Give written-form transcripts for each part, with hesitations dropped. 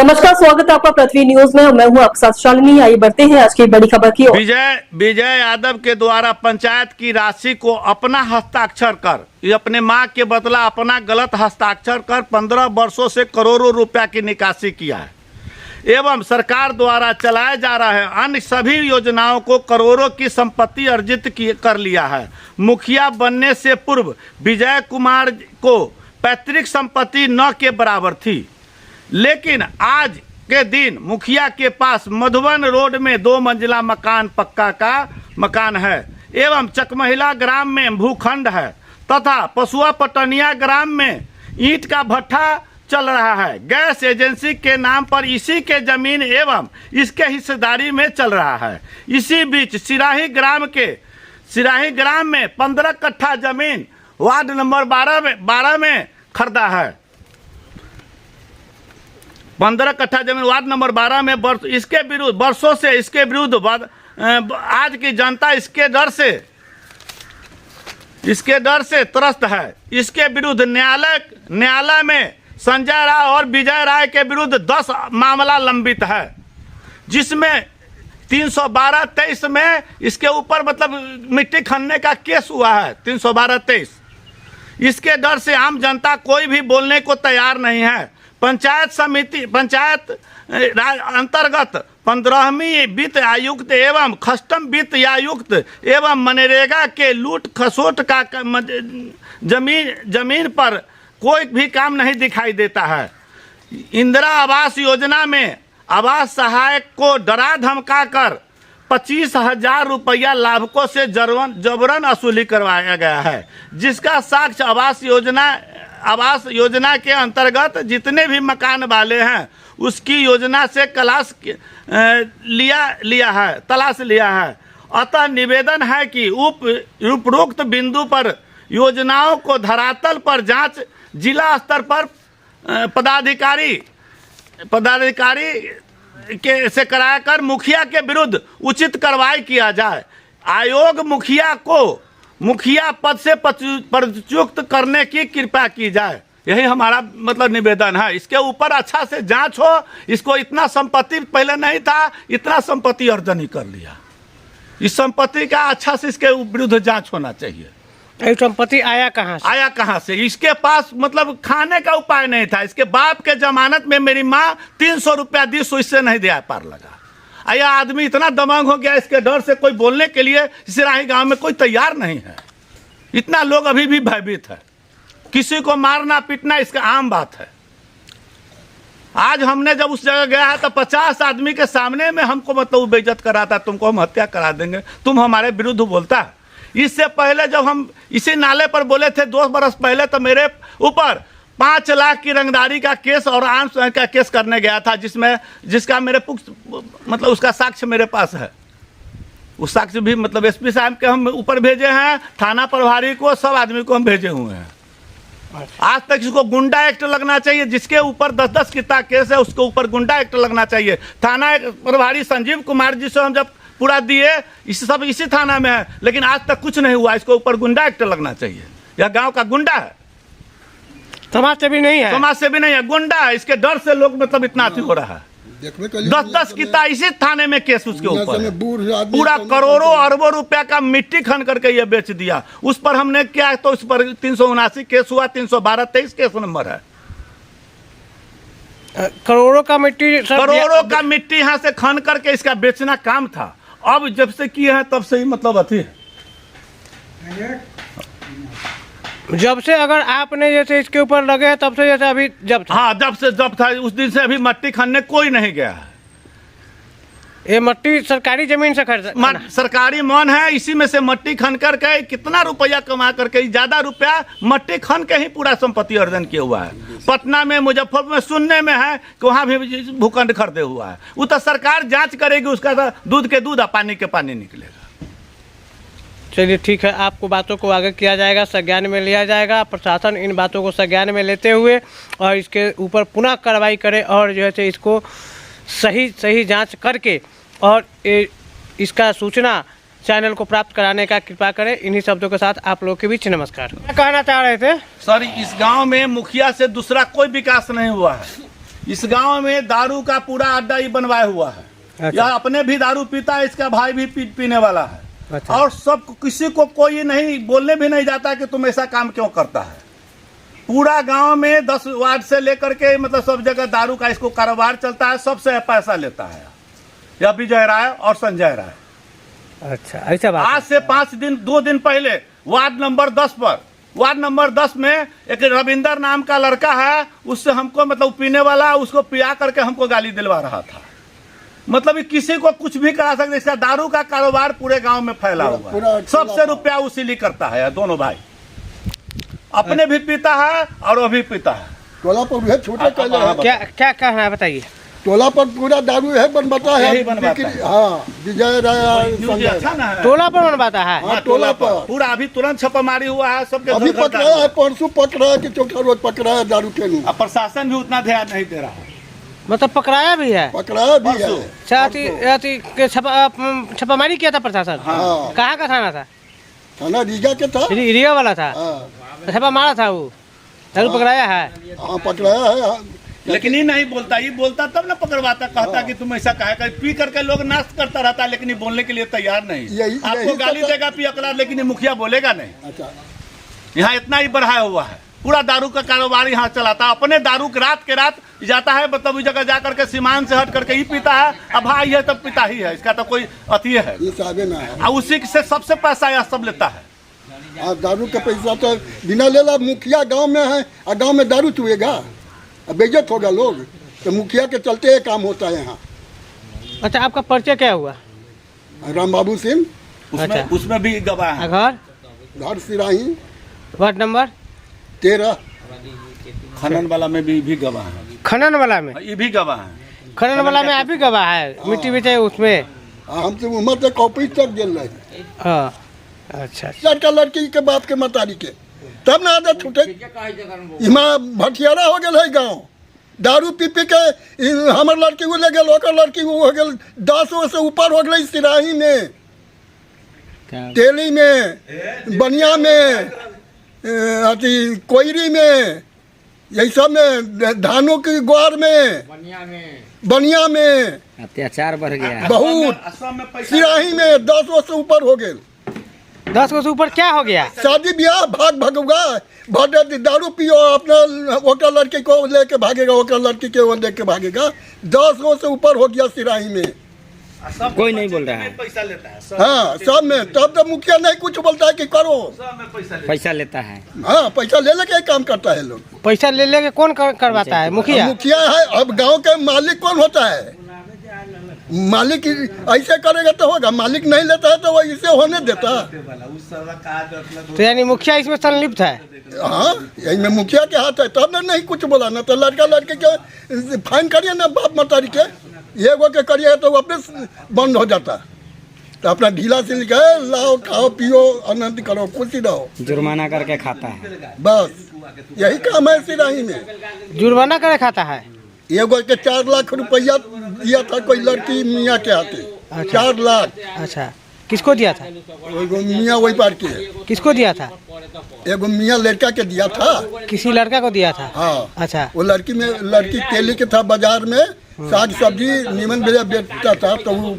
नमस्कार, स्वागत है आपका पृथ्वी न्यूज में। मैं हूं आपके साथ शालिनी। आइए बढ़ते हैं आज की बड़ी खबर की ओर। विजय यादव के द्वारा पंचायत की राशि को अपना हस्ताक्षर कर, ये अपने मां के बदला अपना गलत हस्ताक्षर कर 15 वर्षों से करोड़ों रुपया की निकासी किया है एवं सरकार द्वारा चलाए जा रहे अन्य सभी योजनाओं को करोड़ों की संपत्ति अर्जित कर लिया है। मुखिया बनने से पूर्व विजय कुमार को पैतृक संपत्ति न के बराबर थी, लेकिन आज के दिन मुखिया के पास मधुबन रोड में 2 मंजिला मकान पक्का का मकान है एवं चकमहिला ग्राम में भूखंड है तथा पशुआ पटनिया ग्राम में ईंट का भट्ठा चल रहा है। गैस एजेंसी के नाम पर इसी के जमीन एवं इसके हिस्सेदारी में चल रहा है। इसी बीच सिराही ग्राम में 15 कट्ठा जमीन वार्ड नंबर 12 में खरीदा है। 15 कट्ठा जमीन वार्ड नंबर 12 में इसके विरुद्ध वर्षों से इसके विरुद्ध आज की जनता इसके डर से त्रस्त है। इसके विरुद्ध न्यायालय में संजय राय और विजय राय के विरुद्ध 10 मामला लंबित है, जिसमें 312-23 में इसके ऊपर मतलब मिट्टी खनने का केस हुआ है। 312-23 इसके डर से आम जनता कोई भी बोलने को तैयार नहीं है। पंचायत अंतर्गत 15वीं वित्त आयुक्त एवं कस्टम वित्त आयुक्त एवं मनरेगा के लूट खसोट का जमीन पर कोई भी काम नहीं दिखाई देता है। इंदिरा आवास योजना में आवास सहायक को डरा धमका कर 25,000 रुपया लाभुकों से जबरन वसूली करवाया गया है, जिसका साक्ष्य आवास योजना के अंतर्गत जितने भी मकान वाले हैं उसकी योजना से तलाश लिया है। अतः निवेदन है कि उपरोक्त बिंदु पर योजनाओं को धरातल पर जांच जिला स्तर पर पदाधिकारी से कराकर मुखिया के विरुद्ध उचित कार्रवाई किया जाए। आयोग मुखिया पद से पदच्युत करने की कृपा की जाए। यही हमारा मतलब निवेदन है। इसके ऊपर अच्छा से जांच हो। इसको इतना संपत्ति पहले नहीं था, इतना संपत्ति अर्जन कर लिया। इस संपत्ति का अच्छा से इसके विरुद्ध जांच होना चाहिए। संपत्ति आया कहाँ से? इसके पास मतलब खाने का उपाय नहीं था। इसके बाप के जमानत में मेरी माँ 300 रुपया दी, सो इससे नहीं दिया पार लगा। यह आदमी इतना दबंग हो गया, इसके डर से कोई बोलने के लिए सिराही गांव में कोई तैयार नहीं है। इतना लोग अभी भी भयभीत है। किसी को मारना पीटना इसका आम बात है। आज हमने जब उस जगह गया है तो 50 आदमी के सामने में हमको मतलब बेइज्जत करा था, तुमको हम हत्या करा देंगे, तुम हमारे विरुद्ध बोलता है। इससे पहले जब हम इसी नाले पर बोले थे 2 बरस पहले, तो मेरे ऊपर 5 लाख की रंगदारी का केस और आर्म्स का केस करने गया था, जिसका मेरे मतलब उसका साक्ष्य मेरे पास है। उस साक्ष्य भी मतलब एसपी साहब के हम ऊपर भेजे हैं, थाना प्रभारी को, सब आदमी को हम भेजे हुए हैं। आज तक इसको गुंडा एक्ट लगना चाहिए। जिसके ऊपर 10-10 कितना केस है उसके ऊपर गुंडा एक्ट लगना चाहिए। थाना प्रभारी संजीव कुमार जी से हम जब पूरा दिए, इसी थाना में है, लेकिन आज तक कुछ नहीं हुआ। इसके ऊपर गुंडा एक्ट लगना चाहिए। यह गांव का गुंडा है, समाज से भी नहीं है, गुंडा है। इसके डर से लोग मतलब इतना अति हो रहा है। 10-10 कितना इसी थाने में केस उसके ऊपर पूरा करोड़ों अरबों रुपया का मिट्टी खन करके ये बेच दिया। उस पर हमने क्या तो उस पर 379 केस हुआ, 312-23 केस नंबर है। करोड़ों का मिट्टी यहाँ से खन करके इसका बेचना काम था। अब जब से किए हैं तब से ही मतलब अति है। जब से अगर आपने जैसे इसके ऊपर लगे हैं तब से जैसे अभी जब था उस दिन से अभी मट्टी खनने कोई नहीं गया है। ये मट्टी सरकारी जमीन से खरीदा, सरकारी मन है। इसी में से मट्टी खन करके कितना रुपया कमा करके, ज्यादा रुपया मट्टी खन के ही पूरा संपत्ति अर्जन किया हुआ है। पटना में, मुजफ्फरपुर में सुनने में है कि वहाँ भी भूखंड खरीदे हुआ है। वो तो सरकार जांच करेगी, उसका तो दूध के दूध और पानी के पानी निकलेगा। चलिए ठीक है, आपको बातों को आगे किया जाएगा, संज्ञान में लिया जाएगा। प्रशासन इन बातों को संज्ञान में लेते हुए और इसके ऊपर पुनः कार्रवाई करे और जो है इसको सही जांच करके और इसका सूचना चैनल को प्राप्त कराने का कृपा करें। इन्हीं शब्दों के साथ आप लोगों के बीच नमस्कार। क्या कहना चाह रहे थे सर? इस गांव में मुखिया से दूसरा कोई विकास नहीं हुआ है। इस गांव में दारू का पूरा अड्डा ही बनवाया हुआ है। अच्छा। यह अपने भी दारू पीता है, इसका भाई भी पीने वाला है। अच्छा। और सब किसी को कोई नहीं बोलने भी नहीं जाता कि तुम ऐसा काम क्यों करता है। पूरा गांव में 10 वार्ड से लेकर के मतलब सब जगह दारू का इसको कारोबार चलता है, सबसे पैसा लेता है यह विजय राय और संजय राय। अच्छा, ऐसा बात आज से 2 दिन पहले वार्ड नंबर 10 में एक रविंदर नाम का लड़का है, उससे हमको मतलब पीने वाला, उसको पिया करके हमको गाली दिलवा रहा था। मतलब किसी को कुछ भी करा सकते। इसका दारू का कारोबार पूरे गांव में फैला हुआ है। सबसे रुपया उसीली करता है। दोनों भाई अपने भी पीता है और वो भी पीता है। टोला पर छोटे कहले हैं। क्या क्या कहना है बताइए। टोला पर पूरा दारू है बनवाता है। यही बनवाता है। हाँ, विजय राय न्यूज़ अच्छा ना है। टोला पर बनवाता है। हाँ, टोला पर पूरा अभी तुरंत छापामारी हुआ है सबके। अभी घर-घर पकड़ा है, परसों पकड़ा है कि चौथा रोज पकड़ा है दारू के लिए। अब प्रशासन भी उतना ध्यान नहीं दे रहा है। मतलब पकड़ाया भी है। पकड़ा भी है। छापामारी किया था प्रशासन। हाँ। कहाँ का थाना था? थाना रीगा के था। एरिया वाला था। हाँ, छापा मारा था वो। दारू पकड़ाया है। हाँ, पकड़ाया है। हाँ। लेकिन ये नहीं बोलता। ये बोलता तब ना पकड़वाता। कहता कि तुम ऐसा काहे कर। पी करके लोग नाश करता रहता है, लेकिन ये बोलने के लिए तैयार नहीं। आपको यही गाली सब- देगा पियकड़ा, लेकिन ये मुखिया बोलेगा नहीं। अच्छा, यहाँ इतना ही बढ़ाया हुआ है। पूरा दारू का कारोबार यहाँ चलाता है। अपने दारू के रात जाता है, मतलब उस जगह जा करके सीमांत से हट करके ही पीता है। अब भाई है तब पिता ही है, इसका तो कोई अति है। ये साबे ना है। और उसी से सबसे पैसा यह सब लेता है। हाँ, दारू के पैसा तो बिना लेला मुखिया गांव में है और गांव में दारू चुएगा, बेइज्जत होगा लोग। तो मुखिया के चलते ये काम होता है यहाँ। अच्छा, आपका परिचय क्या हुआ? राम बाबू सिंह, अच्छा। उसमें भी गवाह है। घर घर सिराही, वार्ड नंबर 13। खनन वाला में भी गवाह है। खनन वाला में ये भी गवाह है। खनन वाला में आप भी गवाह है। मिट्टी बेचे उसमें। हम तो उम्र तक कॉपी तक दिल रहे। हाँ, अच्छा। लड़का लड़की के बाप के मतारी के तब ना आदत छूटे। इमा भटियारा हो गया है गाँव। दारू पी पी के हमार लड़की वो ले गल, ओकर लड़की वो हो गल 10 से ऊपर हो गई। सिराही में, तेली में, बनिया में, अथी कोयरी में, यही सब में, धानों की ग्वार में, बनिया में अत्याचार बढ़ गया। बहुत। असम में पैसा सिराही में 10 से ऊपर हो गए। 10 को से ऊपर क्या हो गया? शादी ब्याह भगुगा भटे दारू पियो, अपना ओकर लड़की को लेके भागेगा, ओकर लड़की के वो लेके भागेगा। 10 से ऊपर हो गया सिराही में। सब कोई नहीं बोल रहा है। पैसा लेता है। हाँ, सब में। तब तो मुखिया नहीं कुछ बोलता है कि करो। सब में पैसा लेता पैसा लेता है। हाँ, पैसा ले लेके काम करता है लोग। पैसा ले लेके कौन करवाता है? मुखिया। मुखिया है। अब गांव के मालिक कौन होता है? मालिक ऐसे करेगा तो होगा, मालिक नहीं लेता है तो वो इसे होने देता। तो यानी मुखिया इसमें संलिप्त है। हाँ, यही में मुखिया के हाथ है। तब ना नहीं कुछ बोला ना तो लड़का लड़के के फाइन करिए ना बाप मतारी के। ये वो के करिए तो वापस बंद हो जाता। तो अपना ढीला से लिखा है, लाओ खाओ पियो आनंद करो खुशी रहो, जुर्माना करके खाता है। बस यही काम है सिराही में। जुर्माना करे खाता है। एगो के 4 लाख रुपया दिया था कोई लड़की मियाँ के हाथे। 4 लाख। अच्छा, किसको दिया था? एगो मियाँ वही पार के, किसको दिया था? एगो मियाँ लड़का के दिया था। किसी लड़का को दिया था। हाँ, अच्छा। वो लड़की तेली के था, बाजार में साग सब्जी नीमन बेचता था। तो वो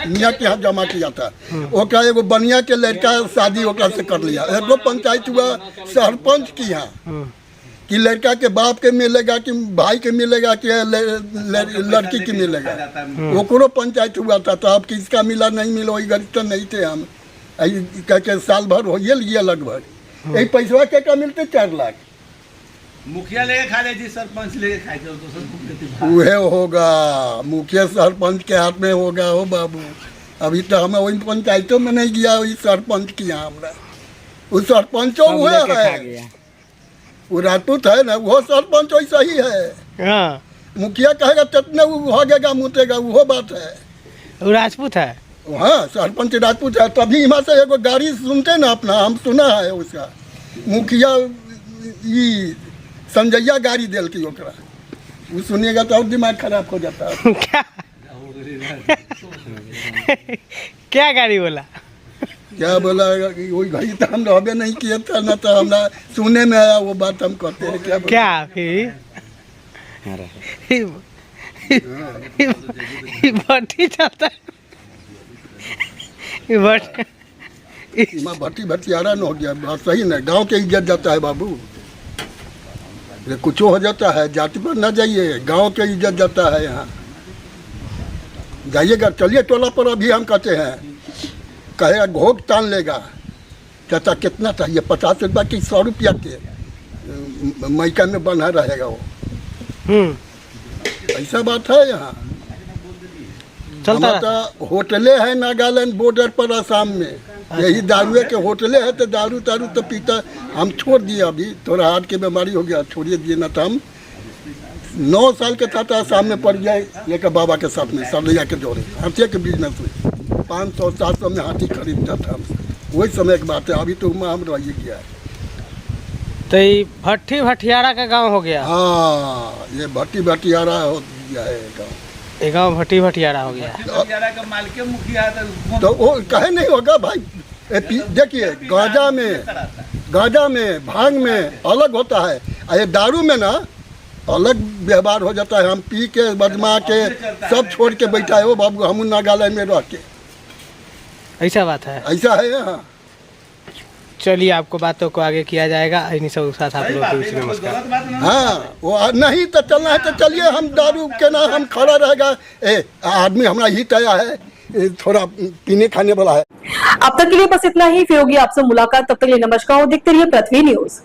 मियाँ के यहाँ जमा किया था। ओकरा एगो बनिया के लड़का शादी ओकरा से कर लिया। एगो पंचायत हुआ सरपंच की यहाँ कि लड़का के बाप के मिलेगा कि भाई के मिलेगा कि लड़की के मिलेगा। ओकरो पंचायत हुआ था। तो अब किसका मिला नहीं मिला वही गरीब तो नहीं थे हम। कह के साल भर हो लिया लगभग। यही पैसा क्या मिलते 4 लाख। मुखिया लेके खा ले जी, सरपंच लेके खाए थे, तो सब वह होगा मुखिया सरपंच के हाथ में होगा। हो बाबू, अभी तो हमें वही पंचायतों में नहीं गया। वही सरपंच किया हमरा। वो सरपंचों हुए है, वो राजपूत है ना, वो सरपंच वैसा ही है। हाँ, मुखिया कहेगा कितने वो भागेगा मुतेगा, वो बात है। वो राजपूत है। हाँ, सरपंच राजपूत है। तभी यहाँ से एगो गाड़ी सुनते ना अपना, हम सुना है उसका। मुखिया ये संजैया गाड़ी दिल की ओकरा, वो सुनिएगा तो और दिमाग खराब हो जाता है। क्या क्या गाड़ी बोला? क्या बोला? वही घड़ी तो हम रहबे नहीं किए था ना, तो हमरा सुने में आया वो बात हम कहते हैं। क्या क्या फिर ये भट्टी चलता है। ये भट्टी इमा भट्टी भटियारा न हो गया, बात सही ना, गांव के इज्जत जाता है बाबू। ये कुछ हो जाता है, जाति पर ना जाइए, गांव के इज्जत जाता है। यहाँ जाइएगा, चलिए टोला पर, अभी हम कहते हैं, कहेगा घोग तान लेगा, कहता कितना चाहिए, 50 रुपया की 100 रुपया के मैका में बना रहेगा वो। ऐसा बात है। यहाँ चलता हमारा होटले है नागालैंड बॉर्डर पर, आसाम में, यही दारुए के होटले है। तो दारू तो पीता हम छोड़ दिए, अभी थोड़ा हार्ट की बीमारी हो गया, छोड़िए दिए ना। तो हम 9 साल के साथ आसाम में पड़ गए, लेकर बाबा के साथ में सरलिया के जोड़े हाथी के बिजनेस में 500-700 में हाथी खरीदता था हमसे। वही समय की बात है, अभी तो हम रहिए गया है। तो ये भट्टी भटियारा का गांव हो गया। हाँ, ये भट्टी भटियारा हो गया है गाँव। ये गांव भट्टी भटियारा हो गया। तो वो कहे नहीं होगा भाई। देखिए, गांजा में भांग में अलग होता है, ये दारू में ना अलग व्यवहार हो जाता है। हम पी के बदमा के सब छोड़ के बैठा है वो बाबू, हम नागालैंड में रह के। ऐसा बात है। ऐसा है यहाँ। चलिए, आपको बातों को आगे किया जाएगा। इन्हीं सब के साथ आप लोग को नमस्कार। हाँ, वो नहीं तो चलना है तो चलिए, हम दारू के ना हम खड़ा रहेगा। आदमी हमारा हित आया है, थोड़ा पीने खाने वाला है। अब तक के लिए बस इतना ही, फिर होगी आपसे मुलाकात। तब तक के लिए नमस्कार और देखते रहिए पृथ्वी न्यूज।